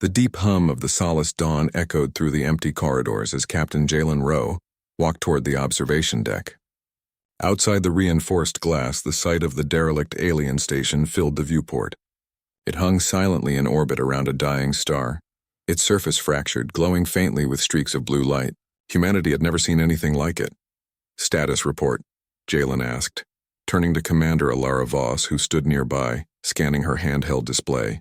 The deep hum of the Solace Dawn echoed through the empty corridors as Captain Jalen Rowe walked toward the observation deck. Outside the reinforced glass, the sight of the derelict alien station filled the viewport. It hung silently in orbit around a dying star, its surface fractured, glowing faintly with streaks of blue light. Humanity had never seen anything like it. "Status report," Jalen asked, turning to Commander Alara Voss, who stood nearby, scanning her handheld display.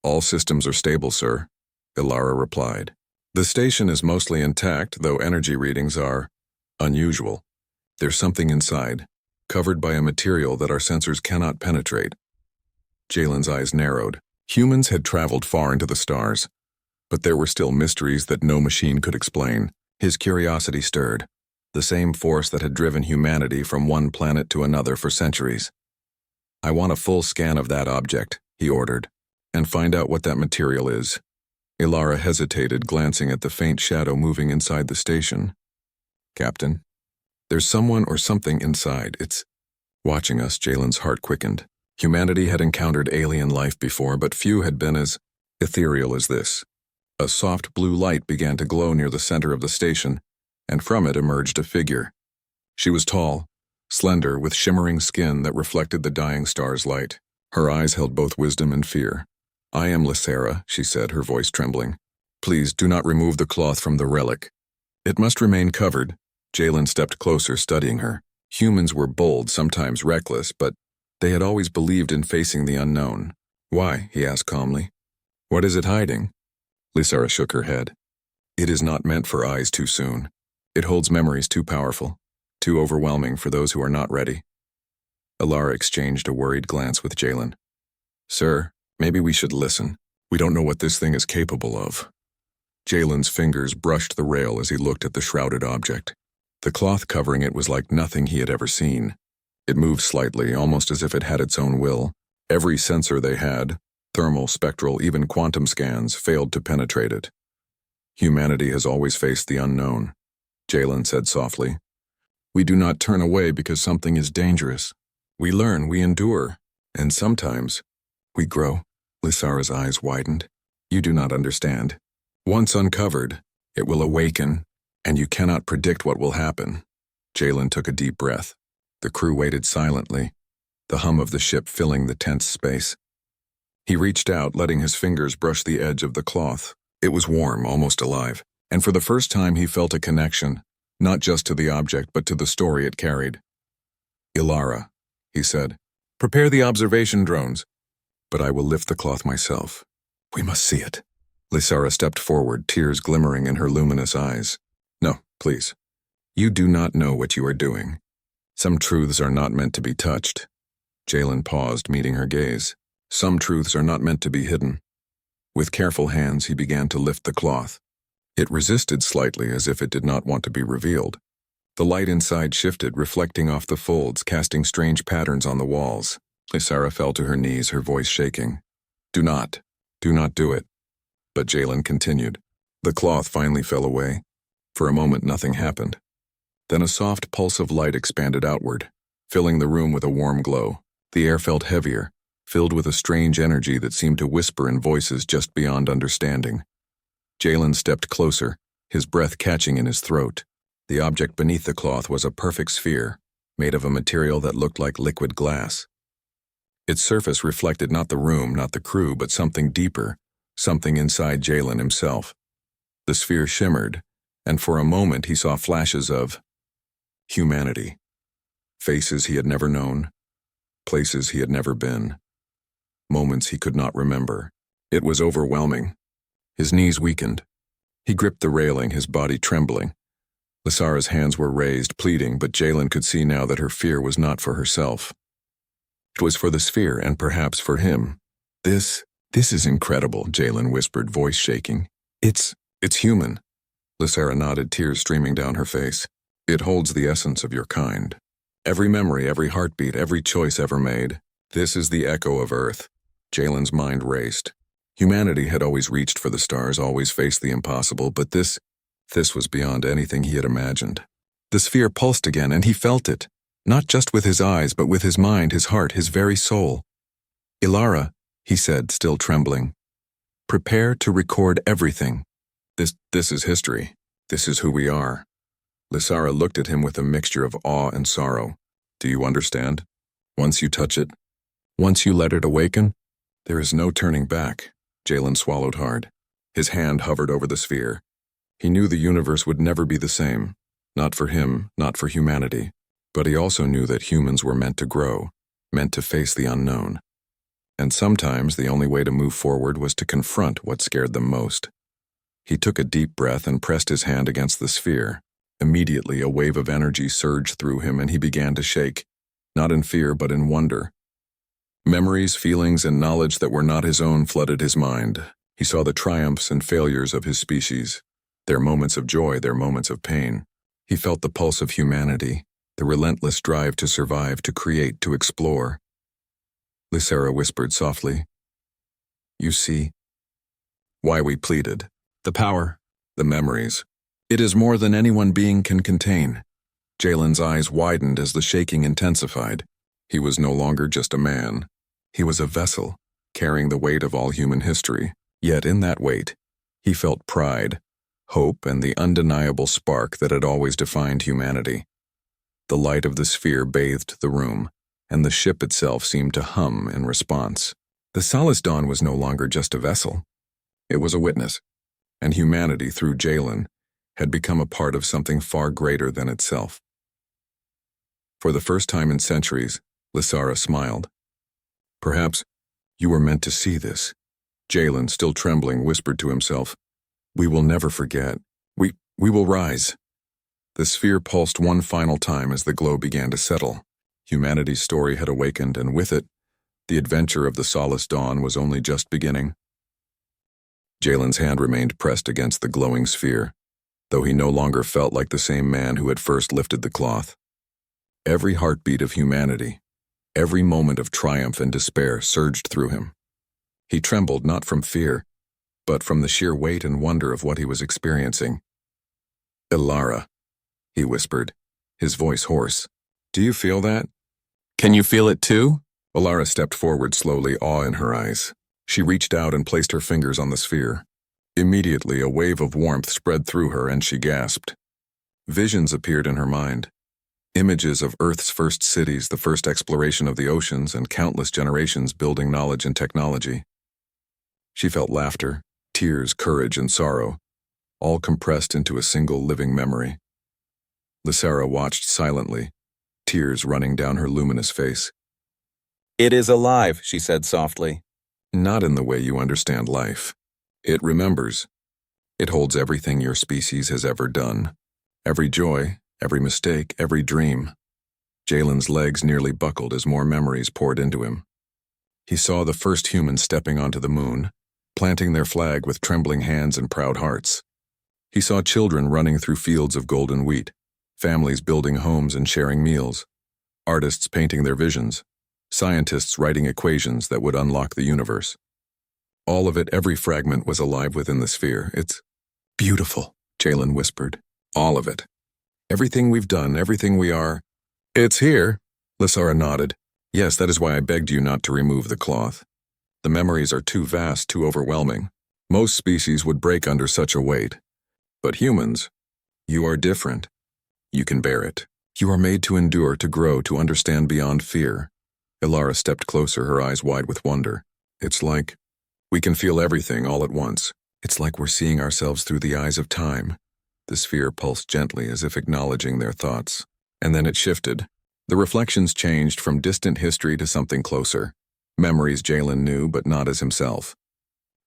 "All systems are stable, sir," Alara replied. "The station is mostly intact, though energy readings are unusual. There's something inside, covered by a material that our sensors cannot penetrate." Jalen's eyes narrowed. Humans had traveled far into the stars, but there were still mysteries that no machine could explain. His curiosity stirred, the same force that had driven humanity from one planet to another for centuries. "I want a full scan of that object," he ordered, "and find out what that material is." Alara hesitated, glancing at the faint shadow moving inside the station. "Captain, there's someone or something inside. It's watching us." Jalen's heart quickened. Humanity had encountered alien life before, but few had been as ethereal as this. A soft blue light began to glow near the center of the station, and from it emerged a figure. She was tall, slender, with shimmering skin that reflected the dying star's light. Her eyes held both wisdom and fear. "I am Lysera," she said, her voice trembling. "Please do not remove the cloth from the relic. It must remain covered." Jalen stepped closer, studying her. Humans were bold, sometimes reckless, but they had always believed in facing the unknown. "Why?" he asked calmly. "What is it hiding?" Lysera shook her head. "It is not meant for eyes too soon. It holds memories too powerful, too overwhelming for those who are not ready." Alara exchanged a worried glance with Jalen. "Sir, maybe we should listen. We don't know what this thing is capable of." Jalen's fingers brushed the rail as he looked at the shrouded object. The cloth covering it was like nothing he had ever seen. It moved slightly, almost as if it had its own will. Every sensor they had, thermal, spectral, even quantum scans, failed to penetrate it. "Humanity has always faced the unknown," Jalen said softly. "We do not turn away because something is dangerous. We learn, we endure, and sometimes we grow." Lysera's eyes widened. "You do not understand. Once uncovered, it will awaken, and you cannot predict what will happen." Jalen took a deep breath. The crew waited silently, the hum of the ship filling the tense space. He reached out, letting his fingers brush the edge of the cloth. It was warm, almost alive, and for the first time he felt a connection, not just to the object, but to the story it carried. "Alara," he said, "prepare the observation drones, but I will lift the cloth myself. We must see it." Lysera stepped forward, tears glimmering in her luminous eyes. "No, please. You do not know what you are doing. Some truths are not meant to be touched." Jalen paused, meeting her gaze. "Some truths are not meant to be hidden." With careful hands, he began to lift the cloth. It resisted slightly, as if it did not want to be revealed. The light inside shifted, reflecting off the folds, casting strange patterns on the walls. Lysera fell to her knees, her voice shaking. Do not do it." But Jalen continued. The cloth finally fell away. For a moment, nothing happened. Then a soft pulse of light expanded outward, filling the room with a warm glow. The air felt heavier, filled with a strange energy that seemed to whisper in voices just beyond understanding. Jalen stepped closer, his breath catching in his throat. The object beneath the cloth was a perfect sphere, made of a material that looked like liquid glass. Its surface reflected not the room, not the crew, but something deeper, something inside Jalen himself. The sphere shimmered, and for a moment he saw flashes of humanity. Faces he had never known, places he had never been, moments he could not remember. It was overwhelming. His knees weakened. He gripped the railing, his body trembling. Lysera's hands were raised, pleading, but Jalen could see now that her fear was not for herself. It was for the sphere, and perhaps for him. This is incredible," Jalen whispered, voice shaking. It's human." Lysera nodded, tears streaming down her face. "It holds the essence of your kind. Every memory, every heartbeat, every choice ever made. This is the echo of Earth." Jalen's mind raced. Humanity had always reached for the stars, always faced the impossible, but this was beyond anything he had imagined. The sphere pulsed again, and he felt it, not just with his eyes, but with his mind, his heart, his very soul. "Alara," he said, still trembling. Prepare to record everything. This is history. This is who we are. Lysara looked at him with a mixture of awe and sorrow. Do you understand? Once you touch it, once you let it awaken, there is no turning back. Jalen swallowed hard. His hand hovered over the sphere. He knew the universe would never be the same. Not for him, not for humanity. But he also knew that humans were meant to grow, meant to face the unknown. And sometimes the only way to move forward was to confront what scared them most. He took a deep breath and pressed his hand against the sphere. Immediately, a wave of energy surged through him and he began to shake, not in fear but in wonder. Memories, feelings, and knowledge that were not his own flooded his mind. He saw the triumphs and failures of his species, their moments of joy, their moments of pain. He felt the pulse of humanity, the relentless drive to survive, to create, to explore. Lysara whispered softly, "You see why we pleaded. The power, the memories. It is more than any one being can contain." Jalen's eyes widened as the shaking intensified. He was no longer just a man. He was a vessel, carrying the weight of all human history. Yet in that weight, he felt pride, hope, and the undeniable spark that had always defined humanity. The light of the sphere bathed the room, and the ship itself seemed to hum in response. The Solace Dawn was no longer just a vessel. It was a witness, and humanity, through Jalen, had become a part of something far greater than itself. For the first time in centuries, Lysara smiled. "Perhaps you were meant to see this." Jalen, still trembling, whispered to himself, "We will never forget. We will rise." The sphere pulsed one final time as the glow began to settle. Humanity's story had awakened, and with it, the adventure of the Solace Dawn was only just beginning. Jalen's hand remained pressed against the glowing sphere, though he no longer felt like the same man who had first lifted the cloth. Every heartbeat of humanity, every moment of triumph and despair surged through him. He trembled not from fear, but from the sheer weight and wonder of what he was experiencing. "Ilara," he whispered, his voice hoarse. "Do you feel that? Can you feel it too?" Ilara stepped forward slowly, awe in her eyes. She reached out and placed her fingers on the sphere. Immediately, a wave of warmth spread through her and she gasped. Visions appeared in her mind. Images of Earth's first cities, the first exploration of the oceans, and countless generations building knowledge and technology. She felt laughter, tears, courage, and sorrow, all compressed into a single living memory. Lysara watched silently, tears running down her luminous face. "It is alive," she said softly. "Not in the way you understand life. It remembers. It holds everything your species has ever done. Every joy, every mistake, every dream." Jalen's legs nearly buckled as more memories poured into him. He saw the first humans stepping onto the moon, planting their flag with trembling hands and proud hearts. He saw children running through fields of golden wheat, families building homes and sharing meals, artists painting their visions, scientists writing equations that would unlock the universe. All of it, every fragment, was alive within the sphere. "It's beautiful," Jalen whispered. "All of it. Everything we've done, everything we are." "It's here," Lysara nodded. "Yes, that is why I begged you not to remove the cloth. The memories are too vast, too overwhelming. Most species would break under such a weight. But humans, you are different. You can bear it. You are made to endure, to grow, to understand beyond fear." Ilara stepped closer, her eyes wide with wonder. "It's like we can feel everything all at once. It's like we're seeing ourselves through the eyes of time." The sphere pulsed gently as if acknowledging their thoughts. And then it shifted. The reflections changed from distant history to something closer. Memories Jalen knew, but not as himself.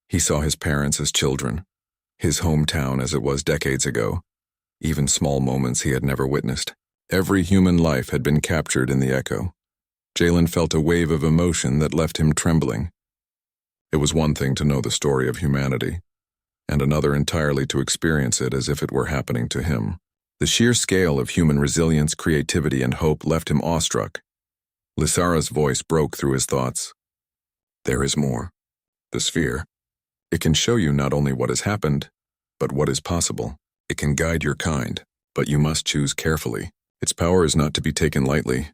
He saw his parents as children, his hometown as it was decades ago, even small moments he had never witnessed. Every human life had been captured in the echo. Jalen felt a wave of emotion that left him trembling. It was one thing to know the story of humanity, and another entirely to experience it as if it were happening to him. The sheer scale of human resilience, creativity, and hope left him awestruck. Lysara's voice broke through his thoughts. "There is more. The sphere. It can show you not only what has happened, but what is possible. It can guide your kind, but you must choose carefully. Its power is not to be taken lightly."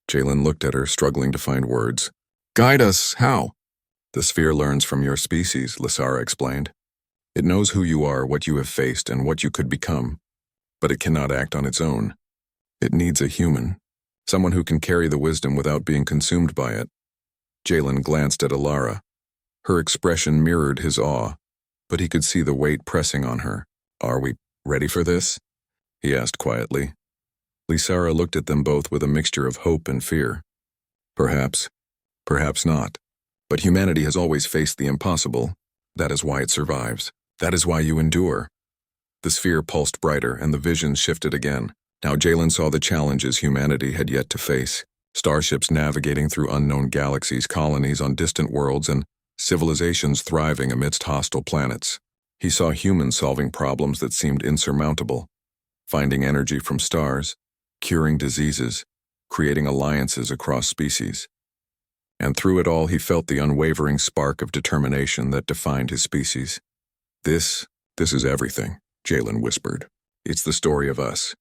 Jalen looked at her, struggling to find words. "Guide us, how?" The sphere learns from your species, Lysara explained. It knows who you are, what you have faced, and what you could become, but it cannot act on its own. It needs a human, someone who can carry the wisdom without being consumed by it. Jalen glanced at Alara. Her expression mirrored his awe, but he could see the weight pressing on her. Are we ready for this? He asked quietly. Lysara looked at them both with a mixture of hope and fear. Perhaps, perhaps not. But humanity has always faced the impossible. That is why it survives. That is why you endure. The sphere pulsed brighter and the visions shifted again. Now Jalen saw the challenges humanity had yet to face. Starships navigating through unknown galaxies, colonies on distant worlds, and civilizations thriving amidst hostile planets. He saw humans solving problems that seemed insurmountable, finding energy from stars, curing diseases, creating alliances across species. And through it all he felt the unwavering spark of determination that defined his species. This is everything, Jalen whispered. It's the story of us.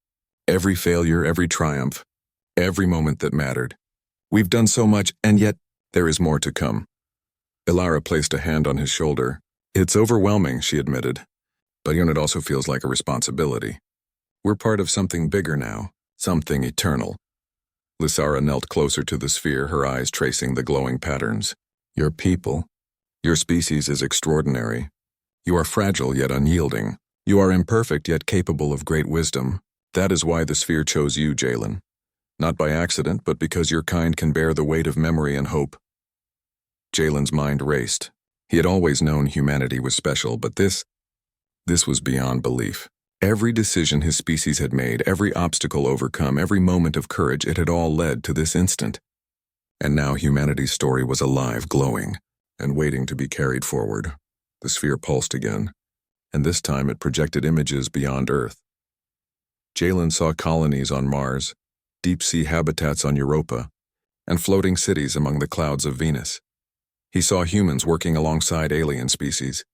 Every failure, every triumph, every moment that mattered. We've done so much, and yet there is more to come. Alara placed a hand on his shoulder. It's overwhelming, she admitted, but it also feels like a responsibility. We're part of something bigger now, something eternal. Lysara knelt closer to the sphere, her eyes tracing the glowing patterns. Your people, your species is extraordinary. You are fragile yet unyielding. You are imperfect yet capable of great wisdom. That is why the sphere chose you, Jalen. Not by accident, but because your kind can bear the weight of memory and hope. Jalen's mind raced. He had always known humanity was special, but this was beyond belief. Every decision his species had made, every obstacle overcome, every moment of courage, it had all led to this instant. And now humanity's story was alive, glowing, and waiting to be carried forward. The sphere pulsed again, and this time it projected images beyond Earth. Jalen saw colonies on Mars, deep-sea habitats on Europa, and floating cities among the clouds of Venus. He saw humans working alongside alien species,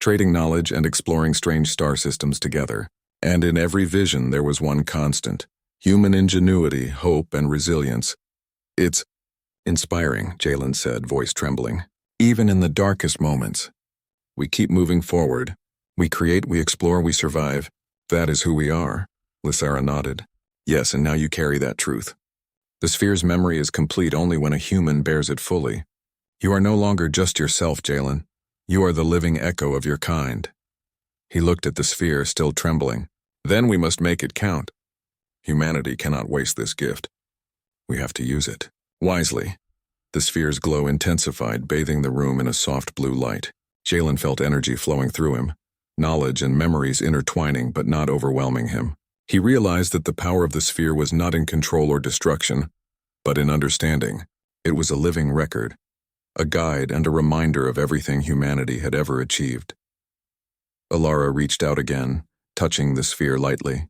trading knowledge and exploring strange star systems together. And in every vision there was one constant: human ingenuity, hope, and resilience. It's inspiring, Jalen said, voice trembling. Even in the darkest moments, we keep moving forward. We create, we explore, we survive. That is who we are. Lysara nodded. Yes, and now you carry that truth. The sphere's memory is complete only when a human bears it fully. You are no longer just yourself, Jalen. You are the living echo of your kind. He looked at the sphere, still trembling. Then we must make it count. Humanity cannot waste this gift. We have to use it wisely. The sphere's glow intensified, bathing the room in a soft blue light. Jalen felt energy flowing through him, knowledge and memories intertwining but not overwhelming him. He realized that the power of the sphere was not in control or destruction, but in understanding. It was a living record, a guide and a reminder of everything humanity had ever achieved. Alara reached out again, touching the sphere lightly.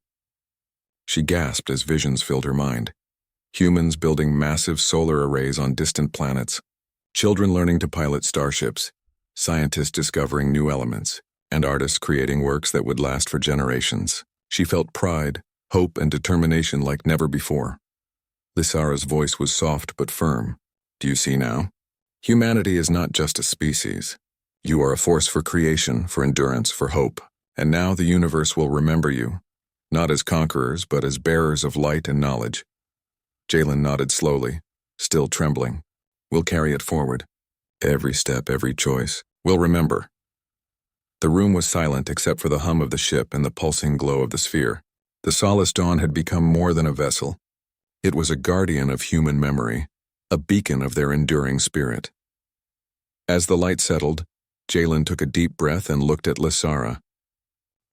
She gasped as visions filled her mind. Humans building massive solar arrays on distant planets, children learning to pilot starships, scientists discovering new elements, and artists creating works that would last for generations. She felt pride, hope, and determination like never before. Lysara's voice was soft but firm. Do you see now? Humanity is not just a species. You are a force for creation, for endurance, for hope. And now the universe will remember you, not as conquerors, but as bearers of light and knowledge. Jalen nodded slowly, still trembling. We'll carry it forward. Every step, every choice. We'll remember. The room was silent except for the hum of the ship and the pulsing glow of the sphere. The Solace Dawn had become more than a vessel. It was a guardian of human memory, a beacon of their enduring spirit. As the light settled, Jalen took a deep breath and looked at Lysara.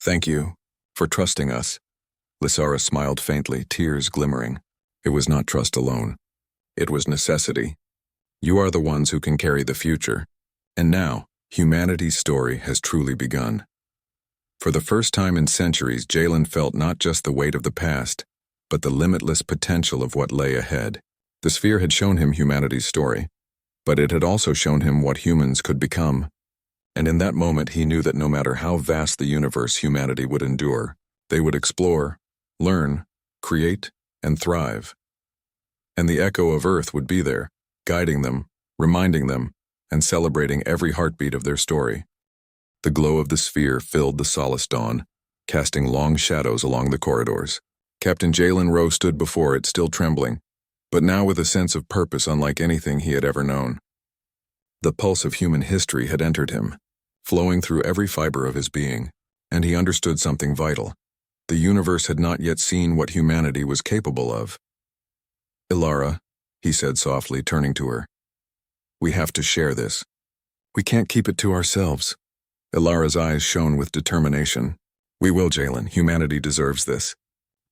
Thank you for trusting us. Lysara smiled faintly, tears glimmering. It was not trust alone. It was necessity. You are the ones who can carry the future. And now, humanity's story has truly begun. For the first time in centuries, Jalen felt not just the weight of the past, but the limitless potential of what lay ahead. The sphere had shown him humanity's story, but it had also shown him what humans could become. And in that moment he knew that no matter how vast the universe humanity would endure, they would explore, learn, create, and thrive. And the echo of Earth would be there, guiding them, reminding them, and celebrating every heartbeat of their story. The glow of the sphere filled the solace dawn, casting long shadows along the corridors. Captain Jalen Rowe stood before it, still trembling, but now with a sense of purpose unlike anything he had ever known. The pulse of human history had entered him, flowing through every fiber of his being, and he understood something vital. The universe had not yet seen what humanity was capable of. "Ilara," he said softly, turning to her, "we have to share this. We can't keep it to ourselves." Ilara's eyes shone with determination. "We will, Jalen. Humanity deserves this.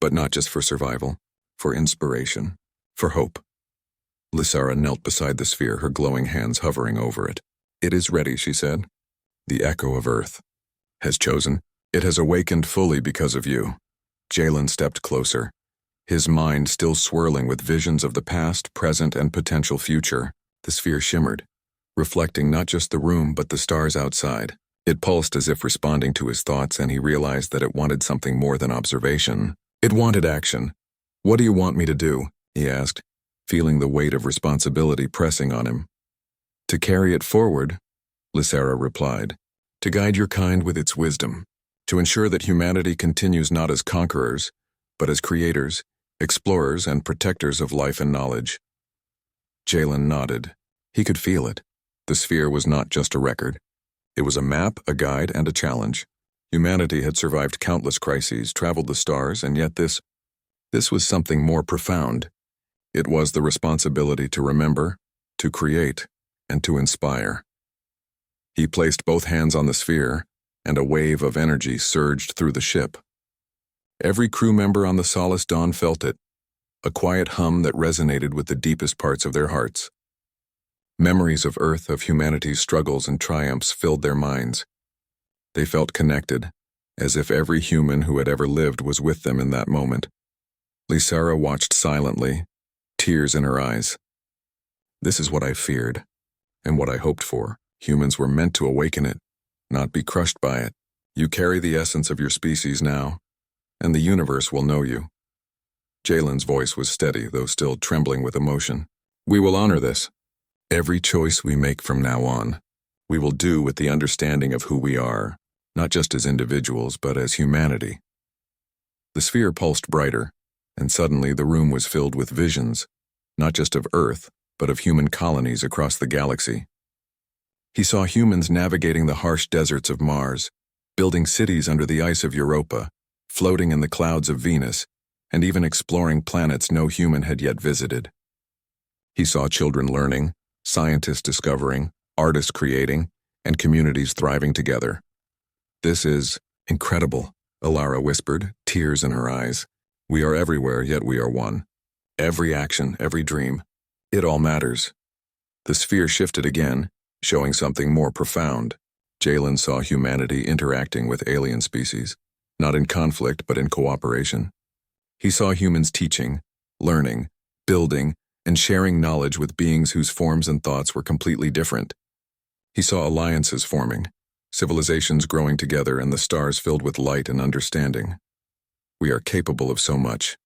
But not just for survival, for inspiration, for hope." Lysara knelt beside the sphere, her glowing hands hovering over it. "It is ready," she said. "The echo of Earth has chosen. It has awakened fully because of you." Jalen stepped closer, his mind still swirling with visions of the past, present, and potential future. The sphere shimmered, reflecting not just the room but the stars outside. It pulsed as if responding to his thoughts, and he realized that it wanted something more than observation. It wanted action. "What do you want me to do?" he asked, feeling the weight of responsibility pressing on him. "To carry it forward," Lysara replied, "to guide your kind with its wisdom, to ensure that humanity continues not as conquerors, but as creators, explorers, and protectors of life and knowledge." Jalen nodded. He could feel it. The sphere was not just a record. It was a map, a guide, and a challenge. Humanity had survived countless crises, traveled the stars, and yet this was something more profound. It was the responsibility to remember, to create, and to inspire. He placed both hands on the sphere, and a wave of energy surged through the ship. Every crew member on the Solace Dawn felt it, a quiet hum that resonated with the deepest parts of their hearts. Memories of Earth, of humanity's struggles and triumphs filled their minds. They felt connected, as if every human who had ever lived was with them in that moment. Lysara watched silently, tears in her eyes. "This is what I feared, and what I hoped for. Humans were meant to awaken it, not be crushed by it. You carry the essence of your species now, and the universe will know you." Jalen's voice was steady, though still trembling with emotion. "We will honor this. Every choice we make from now on, we will do with the understanding of who we are, not just as individuals, but as humanity." The sphere pulsed brighter, and suddenly the room was filled with visions, not just of Earth, but of human colonies across the galaxy. He saw humans navigating the harsh deserts of Mars, building cities under the ice of Europa, floating in the clouds of Venus, and even exploring planets no human had yet visited. He saw children learning, scientists discovering, artists creating, and communities thriving together. "This is incredible," Ilara whispered, tears in her eyes. "We are everywhere, yet we are one. Every action, every dream, it all matters." The sphere shifted again, showing something more profound. Jalen saw humanity interacting with alien species, not in conflict but in cooperation. He saw humans teaching, learning, building, and sharing knowledge with beings whose forms and thoughts were completely different. He saw alliances forming, civilizations growing together, and the stars filled with light and understanding. "We are capable of so much,"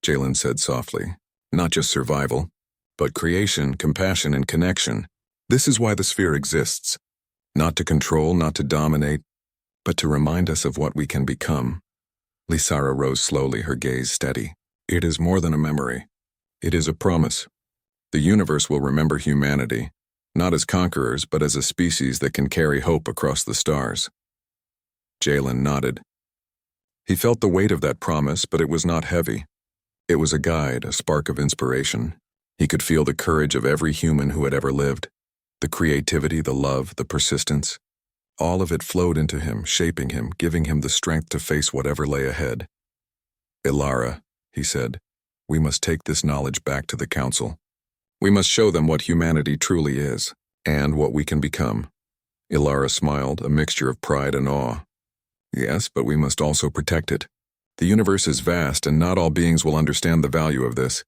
Jalen said softly. "Not just survival, but creation, compassion, and connection. This is why the sphere exists. Not to control, not to dominate, but to remind us of what we can become." Lysara rose slowly, her gaze steady. "It is more than a memory. It is a promise. The universe will remember humanity, not as conquerors, but as a species that can carry hope across the stars." Jalen nodded. He felt the weight of that promise, but it was not heavy. It was a guide, a spark of inspiration. He could feel the courage of every human who had ever lived. The creativity, the love, the persistence. All of it flowed into him, shaping him, giving him the strength to face whatever lay ahead. "Ilara," he said, "we must take this knowledge back to the Council. We must show them what humanity truly is, and what we can become." Ilara smiled, a mixture of pride and awe. "Yes, but we must also protect it. The universe is vast, and not all beings will understand the value of this."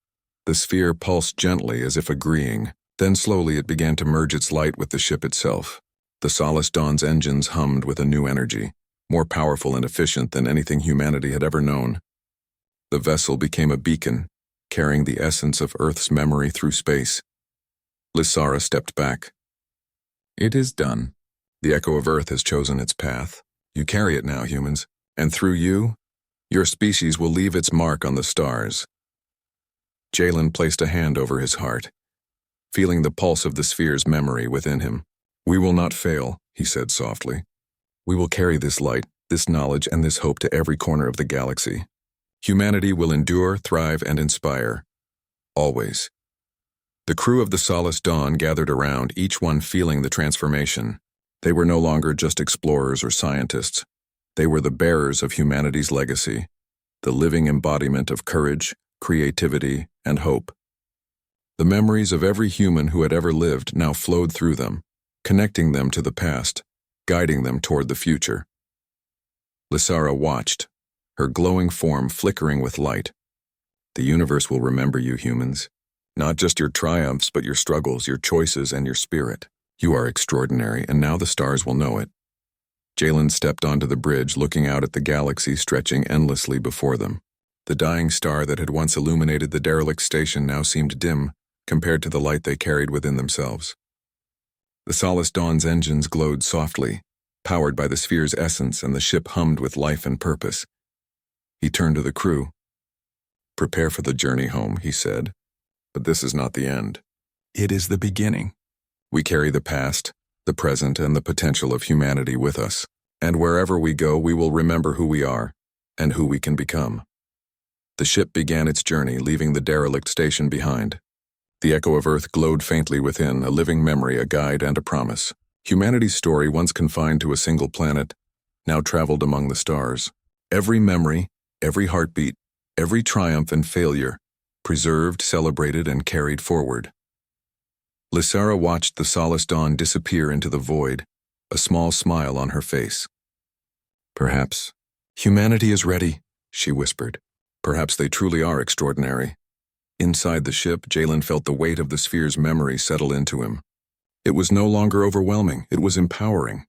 The sphere pulsed gently, as if agreeing. Then slowly it began to merge its light with the ship itself. The Solace Dawn's engines hummed with a new energy, more powerful and efficient than anything humanity had ever known. The vessel became a beacon, carrying the essence of Earth's memory through space. Lysara stepped back. It is done. The echo of Earth has chosen its path. You carry it now, humans, and through you, your species will leave its mark on the stars. Jalen placed a hand over his heart, feeling the pulse of the sphere's memory within him. We will not fail, he said softly. We will carry this light, this knowledge, and this hope to every corner of the galaxy. Humanity will endure, thrive, and inspire. Always. The crew of the Solace Dawn gathered around, each one feeling the transformation. They were no longer just explorers or scientists. They were the bearers of humanity's legacy, the living embodiment of courage, creativity, and hope. The memories of every human who had ever lived now flowed through them, connecting them to the past, guiding them toward the future. Lysara watched, her glowing form flickering with light. The universe will remember you, humans. Not just your triumphs, but your struggles, your choices, and your spirit. You are extraordinary, and now the stars will know it. Jalen stepped onto the bridge, looking out at the galaxy stretching endlessly before them. The dying star that had once illuminated the derelict station now seemed dim compared to the light they carried within themselves. The Solace Dawn's engines glowed softly, powered by the sphere's essence, and the ship hummed with life and purpose. He turned to the crew. Prepare for the journey home, he said. But this is not the end. It is the beginning. We carry the past, the present, and the potential of humanity with us. And wherever we go, we will remember who we are and who we can become. The ship began its journey, leaving the derelict station behind. The echo of Earth glowed faintly within, a living memory, a guide, and a promise. Humanity's story, once confined to a single planet, now traveled among the stars. Every memory, every heartbeat, every triumph and failure, preserved, celebrated, and carried forward. Lysara watched the Solace Dawn disappear into the void, a small smile on her face. Perhaps humanity is ready, she whispered. Perhaps they truly are extraordinary. Inside the ship, Jalen felt the weight of the sphere's memory settle into him. It was no longer overwhelming, it was empowering.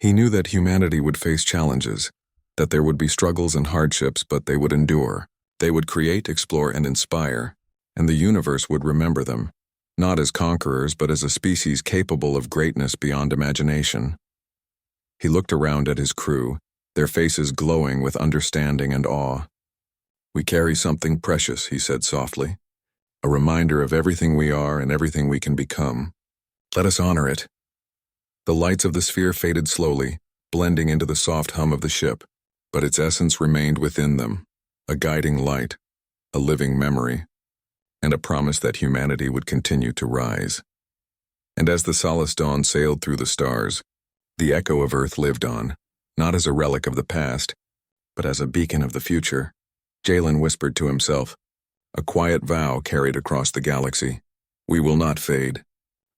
He knew that humanity would face challenges, that there would be struggles and hardships, but they would endure. They would create, explore, and inspire, and the universe would remember them, not as conquerors, but as a species capable of greatness beyond imagination. He looked around at his crew, their faces glowing with understanding and awe. We carry something precious, he said softly, a reminder of everything we are and everything we can become. Let us honor it. The lights of the sphere faded slowly, blending into the soft hum of the ship, but its essence remained within them, a guiding light, a living memory, and a promise that humanity would continue to rise. And as the Solace Dawn sailed through the stars, the echo of Earth lived on, not as a relic of the past, but as a beacon of the future. Jalen whispered to himself, a quiet vow carried across the galaxy. We will not fade.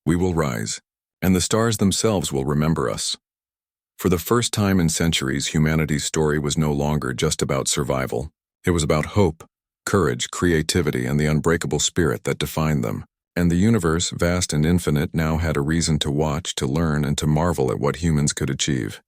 We will rise, and the stars themselves will remember us. For the first time in centuries, humanity's story was no longer just about survival. It was about hope, courage, creativity, and the unbreakable spirit that defined them. And the universe, vast and infinite, now had a reason to watch, to learn, and to marvel at what humans could achieve.